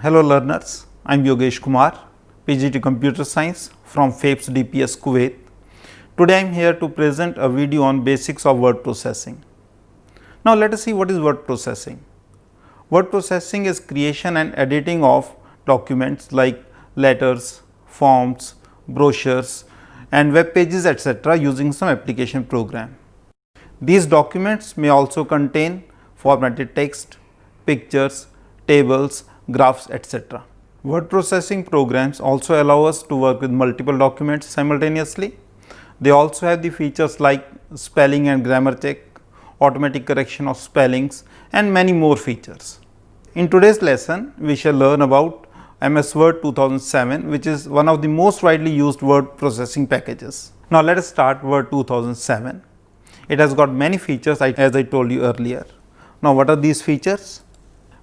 Hello learners, I am Yogesh Kumar, PGT Computer Science from FAPES DPS Kuwait. Today I am here to present a video on basics of word processing. Now let us see what is word processing. Word processing is creation and editing of documents like letters, forms, brochures and web pages etc. using some application program. These documents may also contain formatted text, pictures, tables, graphs etc. Word processing programs also allow us to work with multiple documents simultaneously. They also have the features like spelling and grammar check, automatic correction of spellings and many more features. In today's lesson, we shall learn about MS Word 2007, which is one of the most widely used word processing packages. Now let us start Word 2007. It has got many features as I told you earlier. Now what are these features?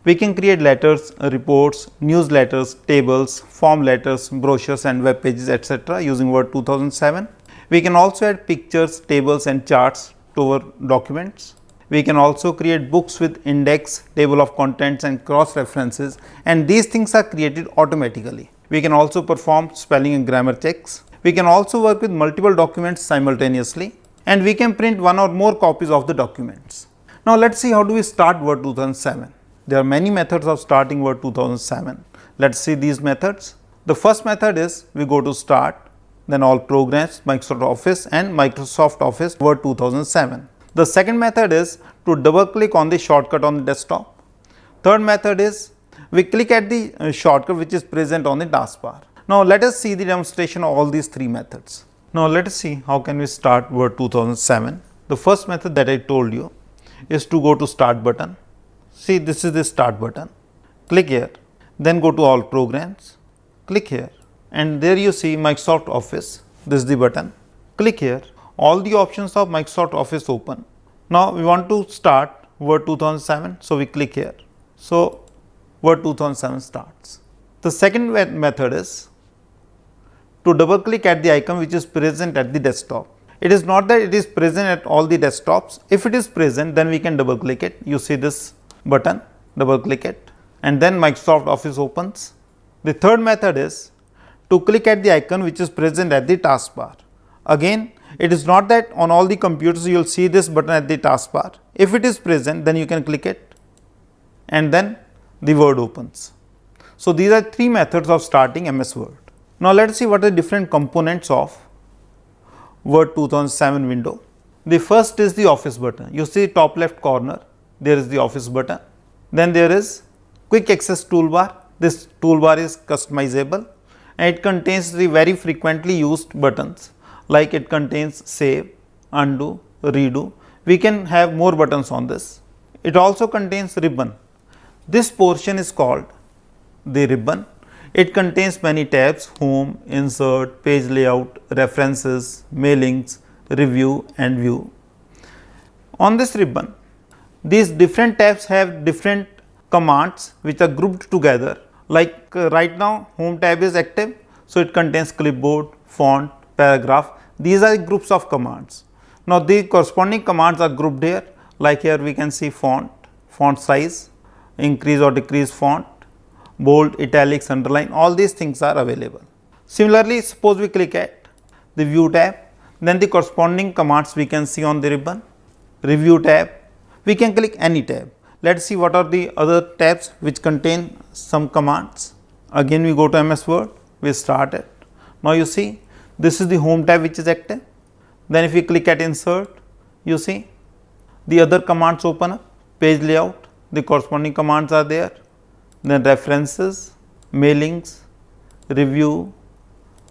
We can create letters, reports, newsletters, tables, form letters, brochures and web pages etc. using Word 2007. We can also add pictures, tables and charts to our documents. We can also create books with index, table of contents and cross references, and these things are created automatically. We can also perform spelling and grammar checks. We can also work with multiple documents simultaneously, and we can print one or more copies of the documents. Now let us see how do we start Word 2007. There are many methods of starting Word 2007. Let us see these methods. The first method is we go to Start, then All Programs, Microsoft Office and Microsoft Office Word 2007. The second method is to double click on the shortcut on the desktop. Third method is we click at the shortcut which is present on the taskbar. Now let us see the demonstration of all these three methods. Now let us see how can we start Word 2007. The first method that I told you is to go to Start button. See, this is the Start button. Click here, then go to All Programs, click here, and there you see Microsoft Office. This is the button. Click here, all the options of Microsoft Office open. Now we want to start Word 2007, so we click here. So Word 2007 starts. The second method is to double click at the icon which is present at the desktop. It is not that it is present at all the desktops. If it is present, then we can double click it. You see this button, double click it, and then Microsoft Office opens. The third method is to click at the icon which is present at the taskbar. Again, it is not that on all the computers you will see this button at the taskbar. If it is present, then you can click it and then the Word opens. So these are three methods of starting MS Word. Now let us see what are the different components of Word 2007 window. The first is the Office button. You see top left corner, there is the Office button. Then there is Quick Access toolbar. This toolbar is customizable and it contains the very frequently used buttons, like it contains Save, Undo, Redo. We can have more buttons on this. It also contains ribbon. This portion is called the ribbon. It contains many tabs: Home, Insert, Page Layout, References, Mailings, Review and View. On this ribbon, these different tabs have different commands which are grouped together. Like right now Home tab is active, so it contains clipboard, font, paragraph. These are groups of commands. Now the corresponding commands are grouped here. Like here we can see font, font size, increase or decrease font, bold, italics, underline, all these things are available. Similarly, suppose we click at the View tab, then the corresponding commands we can see on the ribbon. Review tab, we can click any tab. Let us see what are the other tabs which contain some commands. Again we go to MS Word, we start it. Now you see this is the Home tab which is active. Then if we click at Insert, you see the other commands open up. Page Layout, the corresponding commands are there. Then References, Mailings, Review,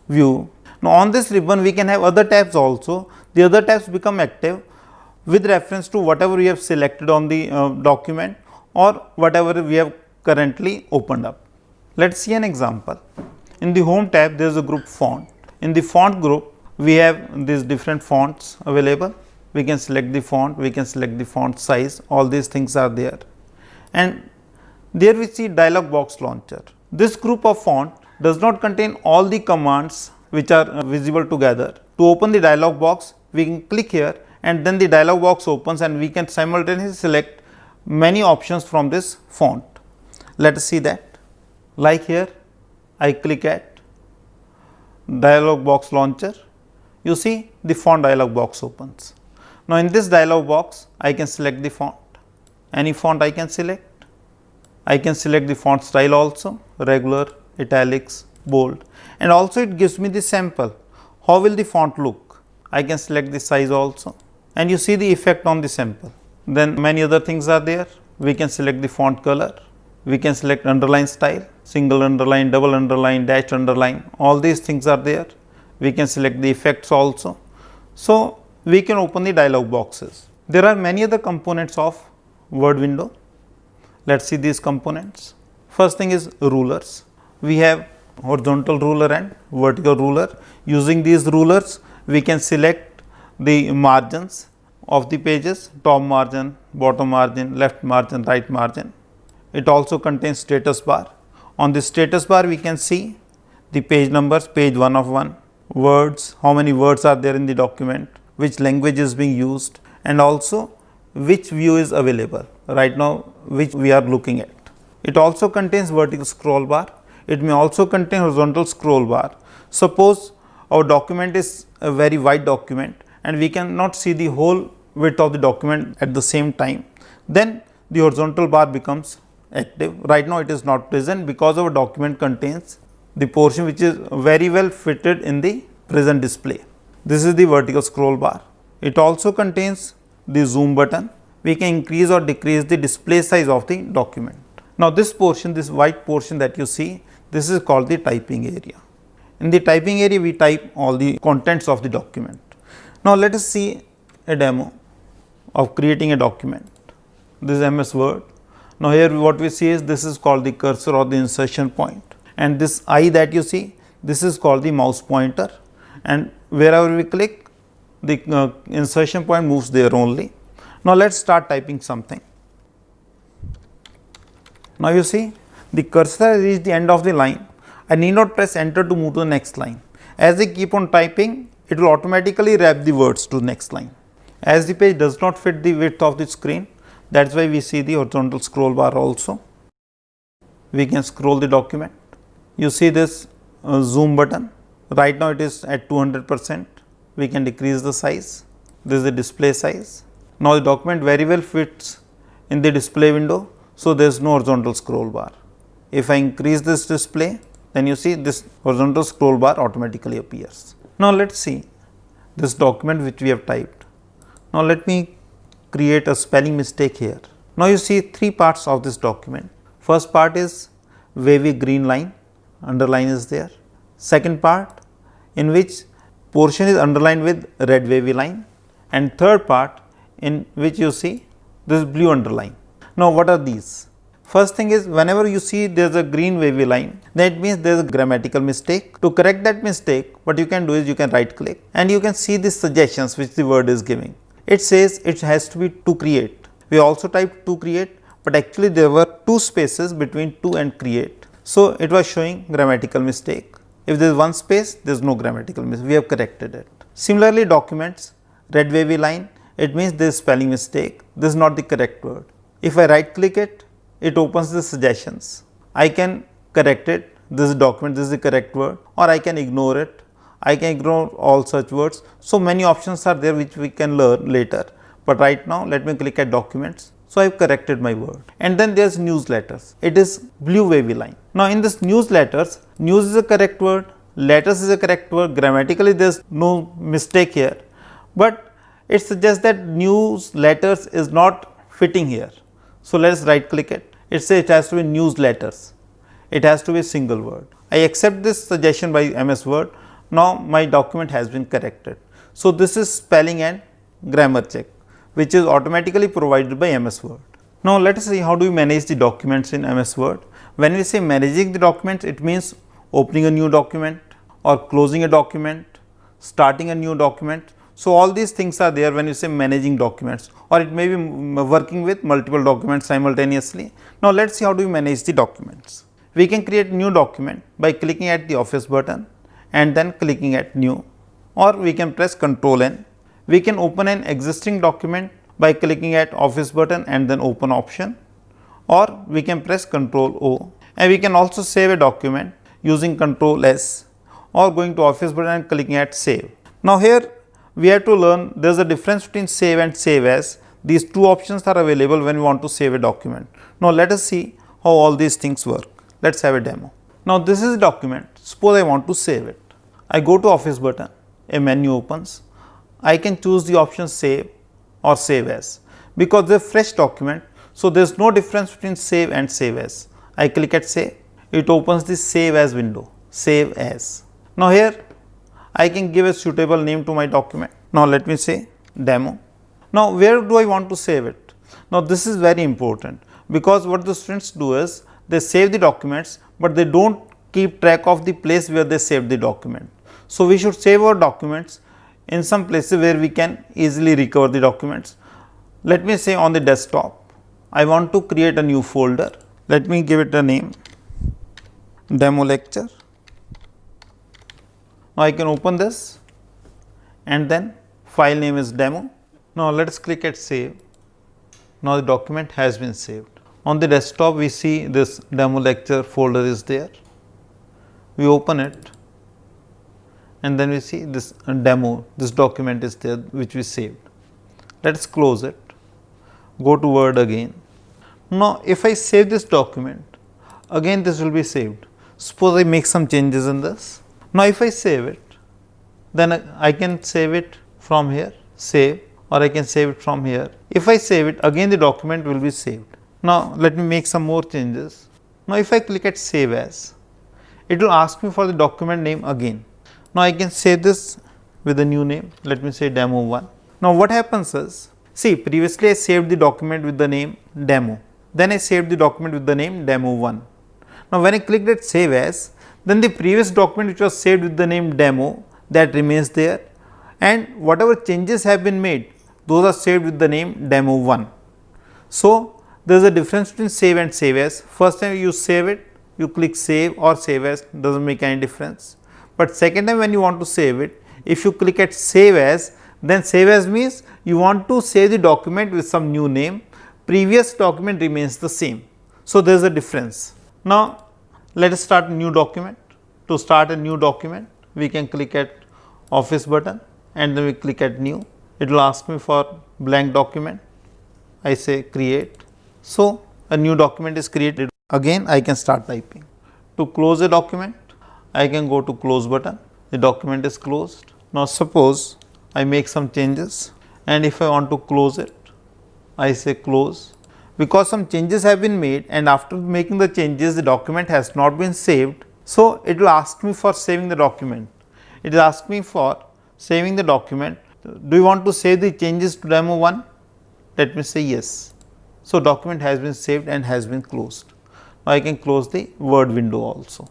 View. Now on this ribbon we can have other tabs also. The other tabs become active with reference to whatever we have selected on the document or whatever we have currently opened up. Let us see an example. In the Home tab there is a group Font. In the Font group we have these different fonts available. We can select the font, we can select the font size, all these things are there. And there we see Dialog Box Launcher. This group of font does not contain all the commands which are visible together. To open the dialog box, we can click here and then the dialog box opens and we can simultaneously select many options from this font. Let us see that. Like here, I click at dialog box launcher, you see the font dialog box opens. Now, in this dialog box, I can select the font, any font I can select. I can select the font style also, regular, italics, bold, and also it gives me the sample. How will the font look? I can select the size also, and you see the effect on the sample. Then many other things are there. We can select the font color, we can select underline style, single underline, double underline, dashed underline, all these things are there. We can select the effects also. So, we can open the dialog boxes. There are many other components of Word window. Let us see these components. First thing is rulers. We have horizontal ruler and vertical ruler. Using these rulers, we can select the margins of the pages, top margin, bottom margin, left margin, right margin. It also contains status bar. On the status bar, we can see the page numbers, page 1 of 1, words, how many words are there in the document, which language is being used, and also which view is available right now, which we are looking at. It also contains vertical scroll bar. It may also contain horizontal scroll bar. Suppose our document is a very wide document and we cannot see the whole width of the document at the same time, then the horizontal bar becomes active. Right now, it is not present because our document contains the portion which is very well fitted in the present display. This is the vertical scroll bar. It also contains the zoom button. We can increase or decrease the display size of the document. Now, this portion, this white portion that you see, this is called the typing area. In the typing area, we type all the contents of the document. Now, let us see a demo of creating a document. This is MS Word. Now, here what we see is this is called the cursor or the insertion point, and this I that you see, this is called the mouse pointer, and wherever we click, the insertion point moves there only. Now, let us start typing something. Now, you see the cursor has reached the end of the line. I need not press enter to move to the next line. As I keep on typing, it will automatically wrap the words to the next line. As the page does not fit the width of the screen, that is why we see the horizontal scroll bar also. We can scroll the document. You see this zoom button. Right now, it is at 200%. We can decrease the size. This is the display size. Now, the document very well fits in the display window. So, there is no horizontal scroll bar. If I increase this display, then you see this horizontal scroll bar automatically appears. Now, let us see this document which we have typed. Now, let me create a spelling mistake here. Now, you see three parts of this document. First part is wavy green line, underline is there. Second part in which portion is underlined with red wavy line, and third part in which you see this blue underline. Now, what are these? First thing is, whenever you see there is a green wavy line, that means there is a grammatical mistake. To correct that mistake, what you can do is you can right click and you can see the suggestions which the word is giving. It says it has to be to create. We also typed to create, but actually there were two spaces between to and create. So, it was showing grammatical mistake. If there is one space, there is no grammatical mistake. We have corrected it. Similarly, documents, red wavy line, it means there is spelling mistake. This is not the correct word. If I right click it, it opens the suggestions. I can correct it. This document, this is the correct word, or I can ignore it. I can ignore all such words. So, many options are there which we can learn later, but right now let me click at documents. So, I have corrected my word, and then there is newsletters. It is blue wavy line. Now, in this newsletters, news is a correct word, letters is a correct word, grammatically there is no mistake here, but it suggests that newsletters is not fitting here. So, let us right click it. It says it has to be newsletters. It has to be a single word. I accept this suggestion by MS Word. Now, my document has been corrected. So, this is spelling and grammar check, which is automatically provided by MS Word. Now, let us see how do we manage the documents in MS Word. When we say managing the documents, it means opening a new document or closing a document, starting a new document. So, all these things are there when you say managing documents, or it may be working with multiple documents simultaneously. Now, let us see how do we manage the documents. We can create new document by clicking at the Office button and then clicking at new, or we can press Ctrl N. We can open an existing document by clicking at Office button and then open option, or we can press Ctrl O. And we can also save a document using Ctrl S or going to Office button and clicking at save. Now here we have to learn there is a difference between save and save as. These two options are available when we want to save a document. Now let us see how all these things work. Let's have a demo. Now this is a document. Suppose I want to save it. I go to Office button, a menu opens. I can choose the option save or save as. Because it's a fresh document, so there is no difference between save and save as. I click at save, it opens the save as window, save as. Now here I can give a suitable name to my document. Now let me say demo. Now where do I want to save it? Now this is very important, because what the students do is they save the documents, but they don't keep track of the place where they saved the document. So we should save our documents in some places where we can easily recover the documents. Let me say on the desktop, I want to create a new folder. Let me give it a name, demo lecture. Now I can open this and then file name is demo. Now let us click at save. Now the document has been saved. On the desktop we see this demo lecture folder is there. We open it and then we see this demo, this document is there which we saved. Let us close it, go to Word again. Now if I save this document, again this will be saved. Suppose I make some changes in this. Now if I save it, then I can save it from here, save, or I can save it from here. If I save it, again the document will be saved. Now let me make some more changes. Now if I click at save as, it will ask me for the document name again. Now I can save this with a new name. Let me say demo 1. Now what happens is, see, previously I saved the document with the name demo. Then I saved the document with the name demo 1. Now when I clicked at save as, then the previous document which was saved with the name demo, that remains there, and whatever changes have been made, those are saved with the name demo 1. So there is a difference between save and save as. First time you save it, you click save or save as, does not make any difference. But second time when you want to save it, if you click at save as, then save as means you want to save the document with some new name, previous document remains the same. So there is a difference. Now let us start a new document. To start a new document, we can click at Office button and then we click at new. It will ask me for blank document. I say create. So a new document is created. Again I can start typing. To close a document, I can go to close button. The document is closed. Now suppose I make some changes, and if I want to close it, I say close. Because some changes have been made and after making the changes the document has not been saved, so it will ask me for saving the document. It will ask me for saving the document. Do you want to save the changes to demo 1? Let me say yes. So document has been saved and has been closed. Now I can close the Word window also.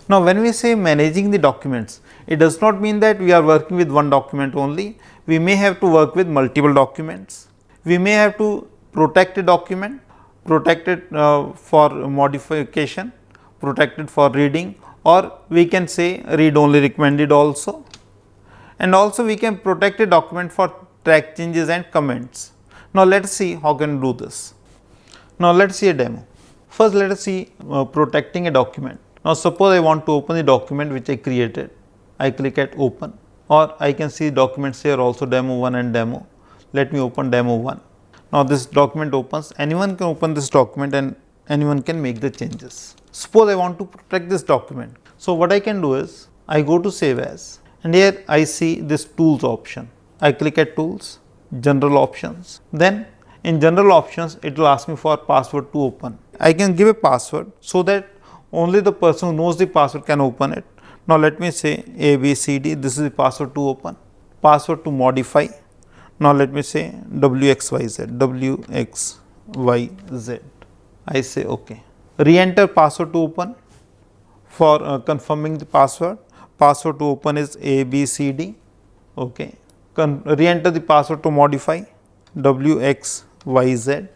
Now when we say managing the documents, it does not mean that we are working with one document only. We may have to work with multiple documents. We may have to protect a document, protect it for modification, protect it for reading, or we can say read only recommended also. And also we can protect a document for track changes and comments. Now let us see how can do this. Now let us see a demo. First let us see protecting a document. Now suppose I want to open the document which I created. I click at open, or I can see documents here also, demo 1 and demo. Let me open demo 1. Now this document opens. Anyone can open this document and anyone can make the changes. Suppose I want to protect this document. So what I can do is I go to save as, and here I see this tools option. I click at tools, general options. Then in general options it will ask me for password to open. I can give a password so that only the person who knows the password can open it. Now let me say ABCD, this is the password to open. Password to modify. Now let me say WXYZ, WXYZ. I say OK. Re-enter password to open. For confirming the password, password to open is ABCD. OK. Re-enter the password to modify, WXYZ.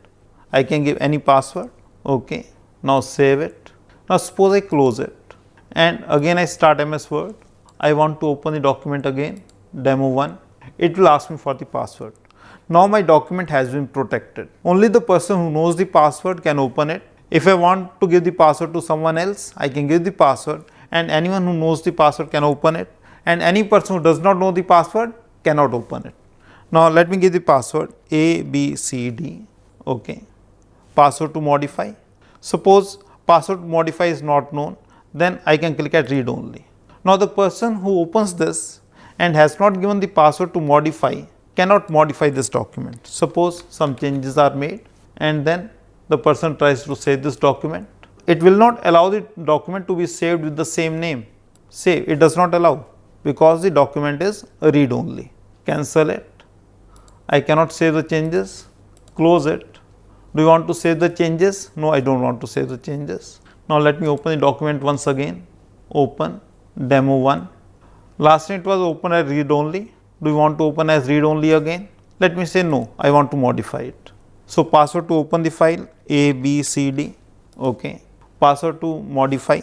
I can give any password. OK. Now save it. Now suppose I close it and again I start MS Word. I want to open the document again, demo 1. It will ask me for the password. Now my document has been protected. Only the person who knows the password can open it. If I want to give the password to someone else, I can give the password, and anyone who knows the password can open it, and any person who does not know the password cannot open it. Now let me give the password ABCD. Okay. Password to modify. Suppose password to modify is not known, then I can click at read only. Now the person who opens this and has not given the password to modify cannot modify this document. Suppose some changes are made and then the person tries to save this document. It will not allow the document to be saved with the same name. Save, it does not allow because the document is read only. Cancel it. I cannot save the changes. Close it. Do you want to save the changes? No, I don't want to save the changes. Now let me open the document once again. Open demo 1. Last time it was open as read only. Do you want to open as read only again? Let me say no, I want to modify it. So password to open the file ABCD. Okay. Password to modify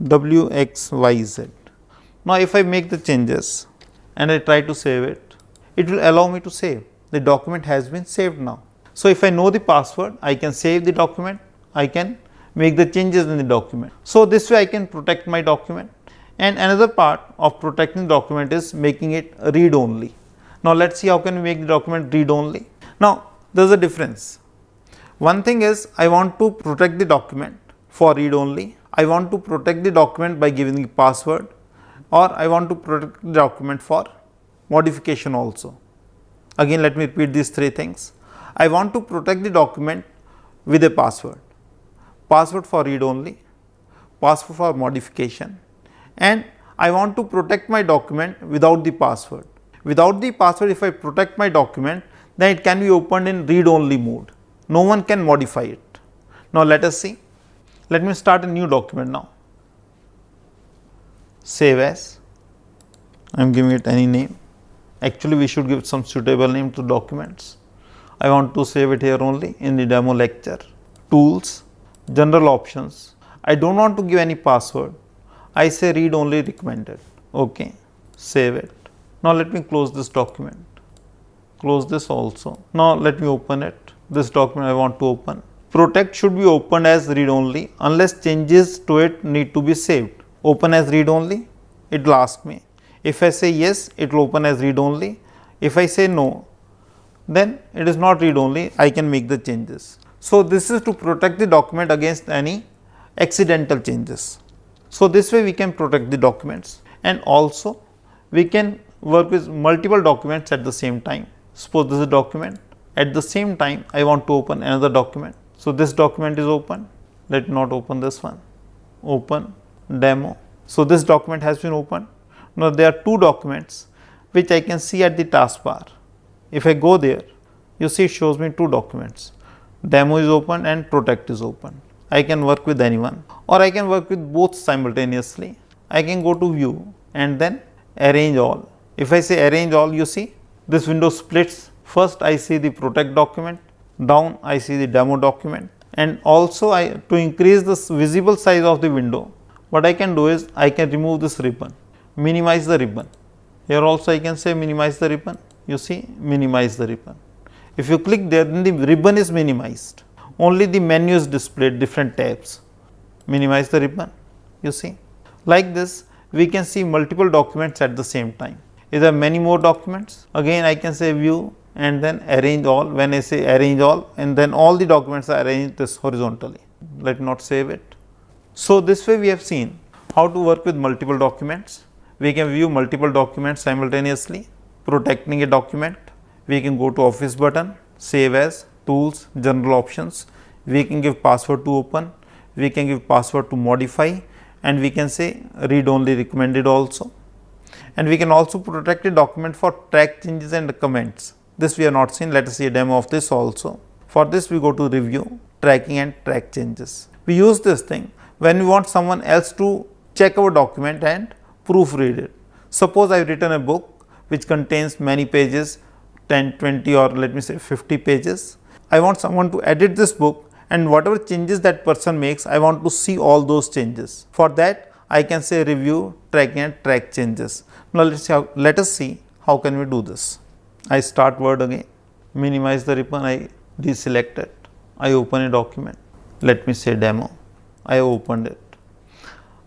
WXYZ. Now if I make the changes and I try to save it, it will allow me to save. The document has been saved now. So if I know the password, I can save the document, I can make the changes in the document. So this way I can protect my document. And another part of protecting the document is making it read only. Now let's see how can we make the document read only. Now there is a difference. One thing is I want to protect the document for read only. I want to protect the document by giving the password, or I want to protect the document for modification also. Again let me repeat these three things. I want to protect the document with a password. Password for read only, password for modification, and I want to protect my document without the password. Without the password, if I protect my document, then it can be opened in read only mode. No one can modify it. Now let us see. Let me start a new document now. Save as. I am giving it any name. Actually we should give some suitable name to documents. I want to save it here only in the demo lecture. Tools, general options. I don't want to give any password. I say read only recommended. Okay, save it. Now let me close this document. Close this also. Now let me open it. This document I want to open. Protect should be opened as read only unless changes to it need to be saved. Open as read only, it will ask me. If I say yes, it will open as read only. If I say no, then it is not read only, I can make the changes. So this is to protect the document against any accidental changes. So this way we can protect the documents, and also we can work with multiple documents at the same time. Suppose this is a document, at the same time I want to open another document. So this document is open, let me not open this one, open demo. So this document has been opened. Now there are two documents which I can see at the taskbar. If I go there, you see it shows me two documents. Demo is open and protect is open. I can work with anyone, or I can work with both simultaneously. I can go to view and then arrange all. If I say arrange all, you see this window splits. First I see the protect document, down I see the demo document, and also to increase the visible size of the window, what I can do is I can remove this ribbon, minimize the ribbon. Here also I can say minimize the ribbon. You see, minimize the ribbon. If you click there, then the ribbon is minimized. Only the menu is displayed, different tabs. Minimize the ribbon. You see, like this we can see multiple documents at the same time. If there are many more documents, again I can say view and then arrange all. When I say arrange all, and then all the documents are arranged this horizontally. Let me not save it. So this way we have seen how to work with multiple documents. We can view multiple documents simultaneously. Protecting a document, we can go to office button, save as, tools, general options. We can give password to open, we can give password to modify, and we can say read only recommended also. And we can also protect a document for track changes and comments. This we have not seen. Let us see a demo of this also. For this we go to review, tracking and track changes. We use this thing when we want someone else to check our document and proofread it. Suppose I have written a book which contains many pages, 10, 20 or let me say 50 pages. I want someone to edit this book, and whatever changes that person makes, I want to see all those changes. For that I can say review, tracking and track changes. Now let us see how can we do this. I start Word again, minimize the ribbon, I deselect it, I open a document, let me say demo. I opened it.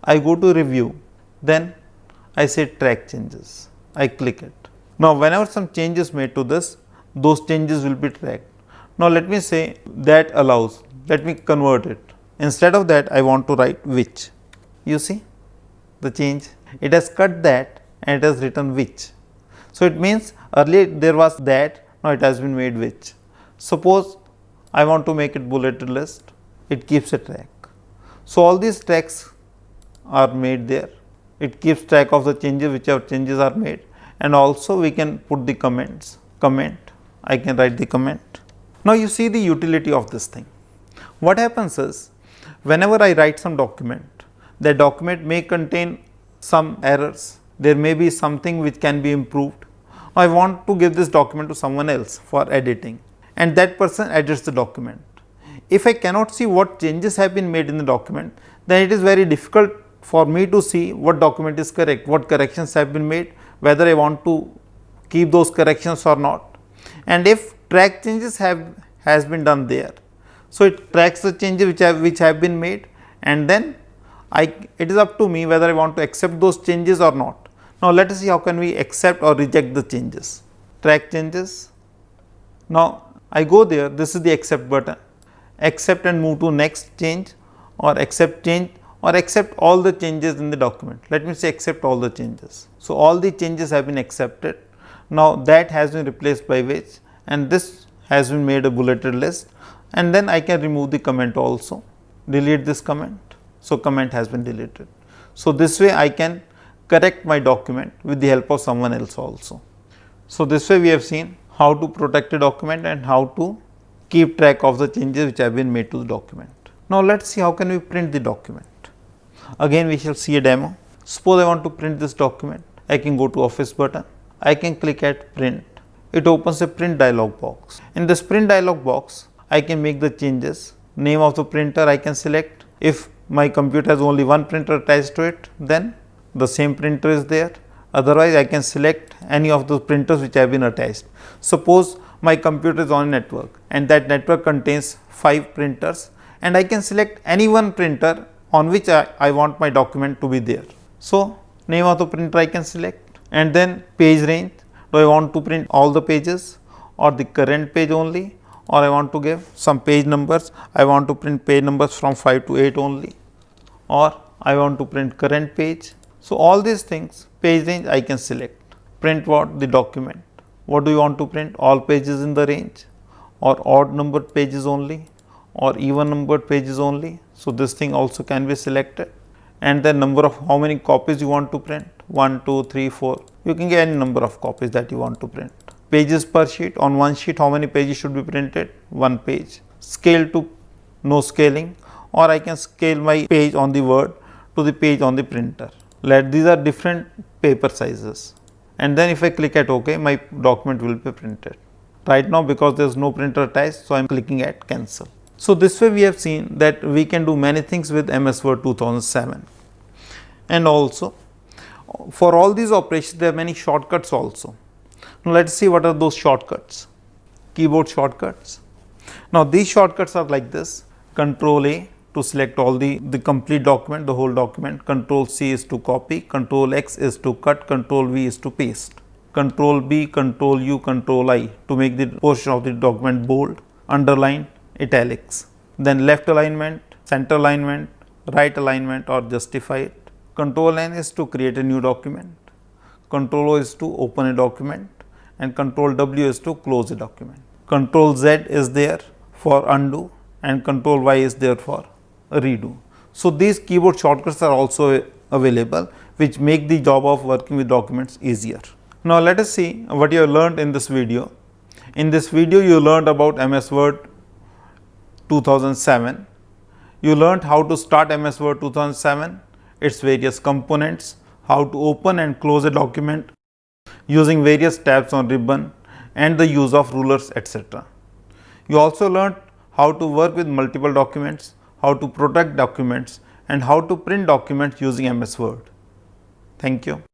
I go to review, then I say track changes. I click it. Now, whenever some changes made to this, those changes will be tracked. Now, let me say that allows, let me convert it. Instead of that, I want to write which. You see the change? It has cut that and it has written which. So, it means earlier there was that, now it has been made which. Suppose I want to make it bulleted list, it keeps a track. So, all these tracks are made there. It keeps track of the changes, whichever changes are made, and also we can put the comments. Comment, I can write the comment. Now, you see the utility of this thing. What happens is, whenever I write some document, the document may contain some errors. There may be something which can be improved. I want to give this document to someone else for editing, and that person edits the document. If I cannot see what changes have been made in the document, then it is very difficult for me to see what document is correct, what corrections have been made, whether I want to keep those corrections or not. And if track changes has been done there, so it tracks the changes which have been made, and then it is up to me whether I want to accept those changes or not. Now, let us see how can we accept or reject the changes. Track changes. Now, I go there, this is the accept button. Accept and move to next change, or accept change, or accept all the changes in the document. Let me say accept all the changes. So, all the changes have been accepted. Now, that has been replaced by which, and this has been made a bulleted list, and then I can remove the comment also, delete this comment. So, comment has been deleted. So, this way I can correct my document with the help of someone else also. So, this way we have seen how to protect a document and how to keep track of the changes which have been made to the document. Now, let us see how can we print the document. Again, we shall see a demo. Suppose I want to print this document. I can go to Office button. I can click at print. It opens a print dialog box. In this print dialog box, I can make the changes. Name of the printer I can select. If my computer has only one printer attached to it, then the same printer is there. Otherwise, I can select any of those printers which have been attached. Suppose my computer is on a network and that network contains 5 printers, and I can select any one printer on which I want my document to be there. So, name of the printer I can select, and then page range. Do I want to print all the pages or the current page only, or I want to give some page numbers. I want to print page numbers from 5 to 8 only, or I want to print current page. So, all these things, page range I can select. Print what? The document. What do you want to print? All pages in the range, or odd numbered pages only, or even numbered pages only. So, this thing also can be selected, and the number of how many copies you want to print, 1, 2, 3, 4. You can get any number of copies that you want to print. Pages per sheet, on one sheet how many pages should be printed? 1 page. Scale to no scaling, or I can scale my page on the Word to the page on the printer. These are different paper sizes, and then if I click at OK, my document will be printed. Right now, because there is no printer attached, so I am clicking at cancel. So, this way we have seen that we can do many things with MS Word 2007, and also for all these operations there are many shortcuts also. Now, let us see what are those shortcuts. Keyboard shortcuts. Now, these shortcuts are like this: Control A to select all the complete document, the whole document. Control C is to copy, Control X is to cut, Control V is to paste. Control B, Control U, Control I to make the portion of the document bold, underline, italics. Then left alignment, center alignment, right alignment, or justify it. Control N is to create a new document. Control O is to open a document, and Control W is to close a document. Control Z is there for undo, and Control Y is there for redo. So, these keyboard shortcuts are also available, which make the job of working with documents easier. Now, let us see what you have learned in this video. In this video, you learned about MS Word 2007. You learned how to start MS Word 2007, its various components, how to open and close a document using various tabs on ribbon, and the use of rulers, etc. You also learned how to work with multiple documents, how to protect documents, and how to print documents using MS Word. Thank you.